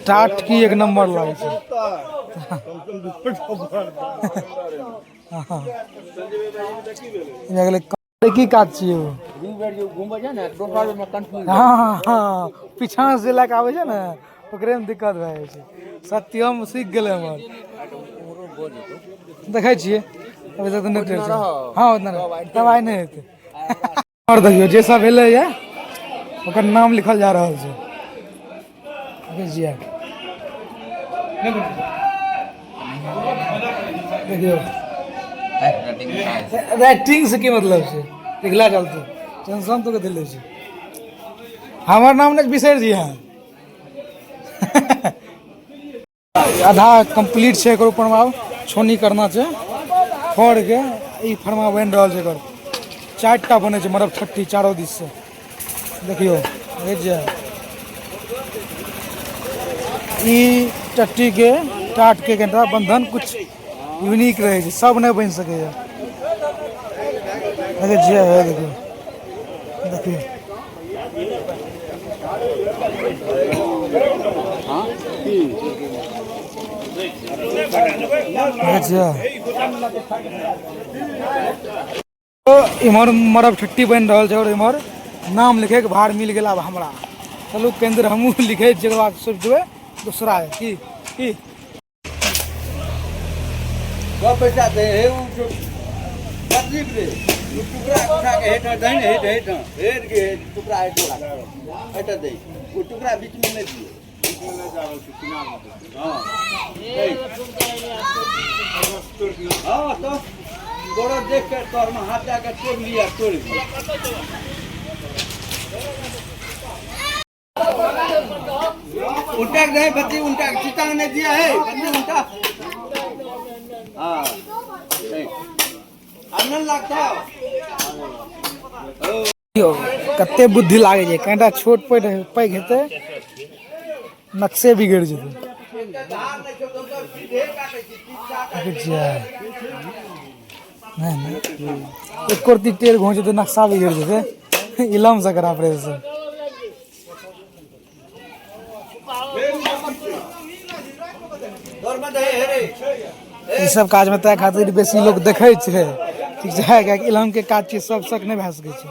टाट की एक नंबर लागे छै। की काज छियै हाँ पीछा से लए के आबै छै ने ओकरे में दिक्कत भए जाइ छै। सत्यम सीख गेलै हमर देखै छियै अभी तक नहि करै छै। हाँ उतना दवाई नहीं हेतै। और देखियो जे सब एलै ये ओकर नाम लिखल जा रहल छै। देखियो राइटिंग से की मतलब छै लिखला चलते टेंशन तो के दिले छै। हमर नाम ने बिसरि जी हाँ आधा कंप्लीट छै एकर ऊपर में छोनी करना छै फोड़ के ई फरमा बनि रहल छै। एकर 4टा बने छै मरब छट्टी चारों दिस से देखियो ई टट्टी के टाट के कनिटा बंधन कुछ यूनिक रहे छै सब नहीं बन सके देखियो देखियो इमहर मरब छट्टी बन रहा है और इमहर नाम लिखे के भार मिल गया हमरा। चलू केंद्र हमू लिखे सोचबे दूसरा है की पैसा दे हे तकलीफ रे टुकड़ा उठा के हेठ दे ने हेठ हेठ के टुकड़ा हेठ दे वो टुकड़ा बीच में नहीं दिए बीच में ले जाओ किनार में। हां हां तो गोड़ा देख के तोर में हाथ जाके तोड़ लिया तोड़ दिया। उल्टा दे बत्ती उल्टा चिता ने दिया है बत्ती उल्टा। हाँ आनंद लगता कते बुद्धि लागे छै कनिटा छोट पैघ हेतै नक्शे बिगड़ जेतै। एक कोर्ती टेर घोंच जेतै नक्शा बिगड़ जेतै इलम से करा पड़े से। ई सब काज में तय खातिर बेसी लोग देखे छै ठीक छै कि इलम के काज छै सब शक नहीं भए सकै छै।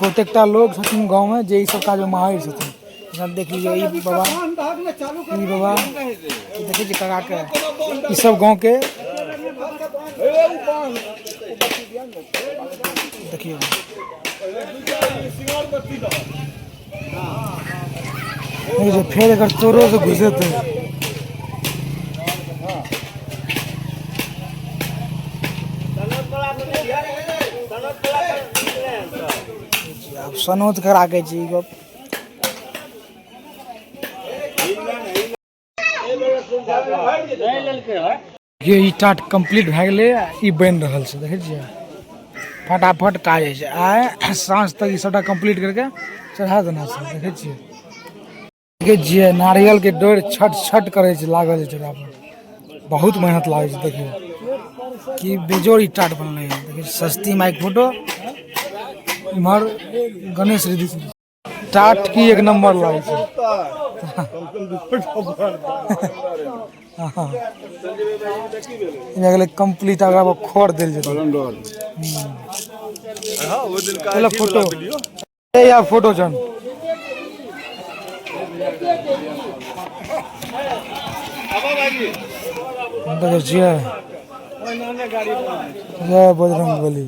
गोटेकटा लोग छथिन गाँव में जे ई सब काज में माहिर छथिन। देख लीजिए ई बाबा देखे छी कका के ई सब गाँव के देखिए फिर अगर चोरों से घुसे थे सनोत करा के छी ये ई टाट कंप्लीट भए गेलै ई बनि रहल छै देखै छियै फटाफट काज होइ छै। आइ साँझ तक ई सबटा कंप्लीट करके चढ़ा देना छै देखै छियै नारियल के डोर छट छट करे छै लागल छै चूड़ा पर बहुत मेहनत लागे छै। देखियो कि बेजोड़ ई टाट बनले है देखियो सस्ती माइक फोटो इमहर गणेश रिद्धि टाट की एक नंबर लागे छै। कंप्लीट आगा खोर दिल जेतै फोटो या फोटो जन देखिए जय बजरंग बली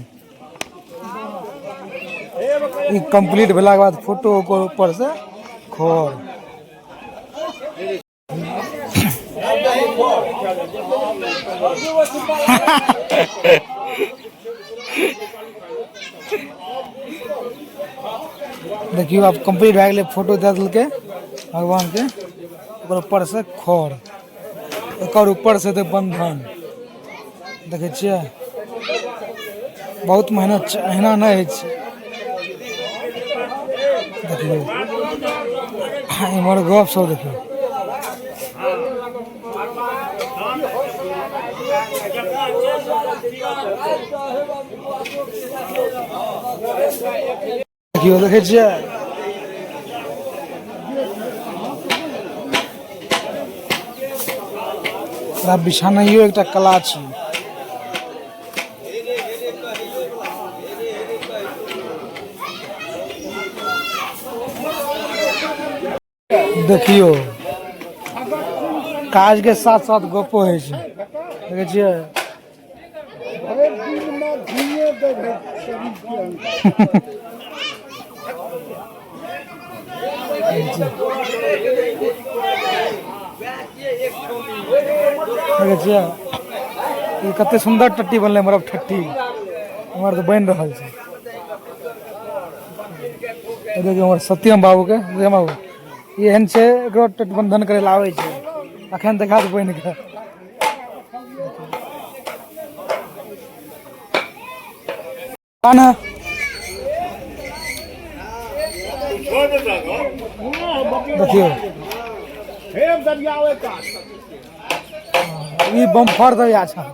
ई कंप्लीट भेला के बाद फोटो ऊपर से खोर देखियो अब कंप्लीट भए गेलै फोटो दे देलकै भगवान के ऊपर से खोर एक ऊपर से तो बंधन देखे छियै बहुत मेहनत एहना नहीं है देखियो इमहर गप सब देखियो देखियो देखे छियै पूरा बिछानाइयो एकटा कला छै। देखियो काज के साथ साथ गप्पो होइ छै, देखै छियै। देखै छियै ई कते सुंदर टट्टी बनलै, मरब ठट्ठी हमर तऽ बनि रहल छै। देखियौ हमर सत्यम बाबू के, बाबू ई एहन छै, एकरो बंधन करे ला आबै छै, अखन देखा दे बनि के। देखियो ई बम्फर दरिया छै,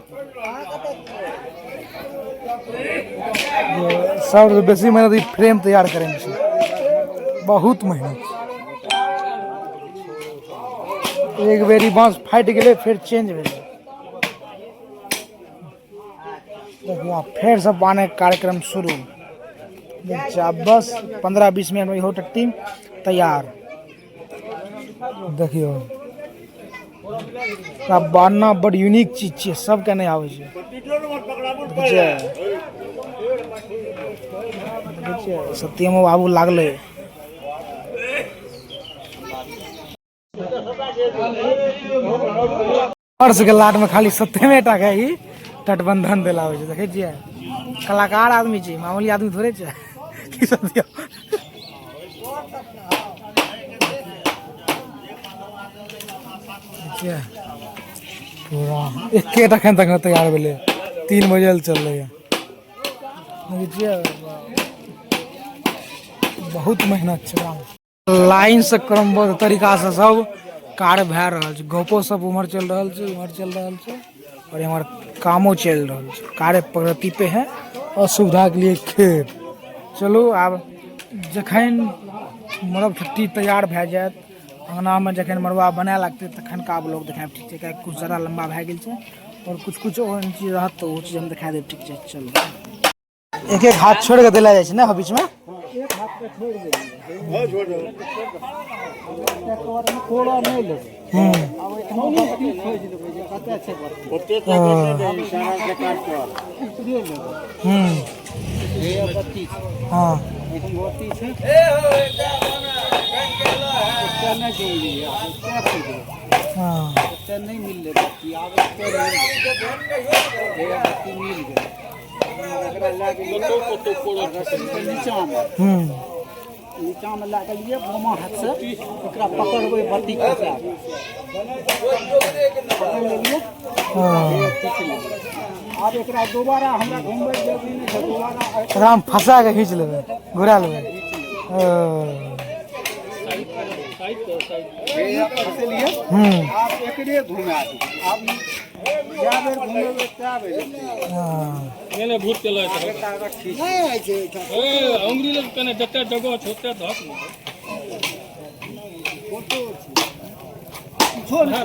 सब बेसी मेहनत ई फ्रेम तैयार करे में छै, बहुत मेहनत। एक बेरी बांस फाट गए फिर चेंज भेलै। देखियो फिर सब बाने कार्यक्रम शुरू। बस 15-20 मिनट में इहो टट्टी तैयार। देखियो बानना बड़ यूनिक चीज छै, सबके नहीं आवे छै। सत्यम बाबू लागले। वर्ष के लाट में खाली सत्यमे टा के ही तटबंधन दिला होइ छै, देखे छियै। कलाकार आदमी छै, मामूली आदमी थोड़े छै। की सत्य पूरा एकेटा एखन तक तैयार भेलै, 3 बजे चललै। बहुत मेहनत छै, लाइन से क्रमबद्ध तरीका से सब कार्य भए रहल छै। गपो सब उम्हर चल रहल छै, उम्हर चल रहल छै, और हमार कामो चल रहल छै। कार्य प्रगति पे है, असुविधा के लिए खेद। चलू आब जखन मरब ठट्ठी तैयार भए जायत, अंगना में जखन मरवा बना लगते तखन का आप लोग देखाएब, ठीक छै। कुछ ज़्यादा लंबा भए गेल छै, और कुछ ओहन चीज रहत तो वो चीज हम दिखा देब, ठीक छै। चलो एक एक हाथ छोड़ के दिला जाइ छै ना बीच में, एक हाथ पे छोड़ दे, हां छोड़ दे, कोड़ा नहीं ले। अब इतना की खोज लेबै जे कते छै, ओते तक इशारा के काट कर ले ले। ये बत्ती हां एकदम बत्ती छै। ए हो एकटा बना कन के ला है नहीं जोड़ लिया, क्या खोज हां ओते नहीं मिल ले बत्ती। आब ओते ये बत्ती मिल गई, एकरा लागे तो कोड़ा नीचा में नीचा में ला गेलिए। बामा हाथ से एकरा पकड़बै, बत्ती खसा पकड़ लेलिए। आब एकरा दोबारा हमरा घुमबै जरूरी नहीं है, दोबारा एकरा हम फंसा के खींच लेबै, घुरा लेबै। फंसेलिए आप एकरे घुमा दू। आप जा बेर घुमेबै ता बेर मैंने भूत के लय नहीं है छै। ए अंगुरी ले कने जते जगह छोटे धक फोटो छोड़ हां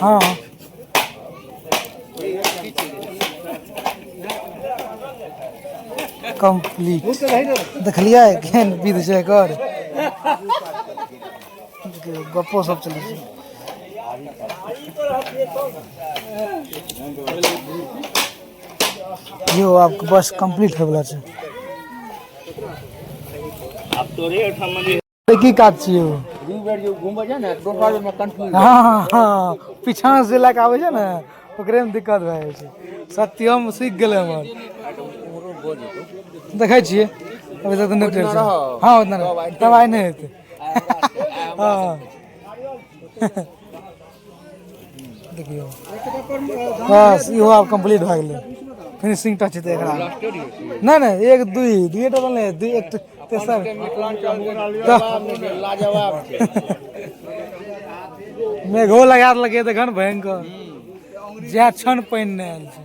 हां कंप्लीट देखलिए केहन विध छै एकर। गप्पो सब चलै छै। यो आपको बस कंप्लीट हो गया छै। अब तो रे ठमनी की काज छियै ओ दू बेर जो घुमै छै ने, दोसर में कंफ्यूज। हां हां पीछा से लग आबै छै ने, ओकरे में दिक्कत भए जाइ छै। सत्यम सीख गेलै हमर, देखै छियै अभी तक नहीं ट्रेन छै। हां उतना दवाई नहीं हेतै। हां देखियो बस इहो आब कंप्लीट भए गेलै, फिनिशिंग टच छै एकरा। नहीं नहीं एक दुई टा बनले, दुई एक तेसर लाजवाब छै। मेघो लगा देलकै देखन भयंकर, जे छन पानि नहीं आयल छै।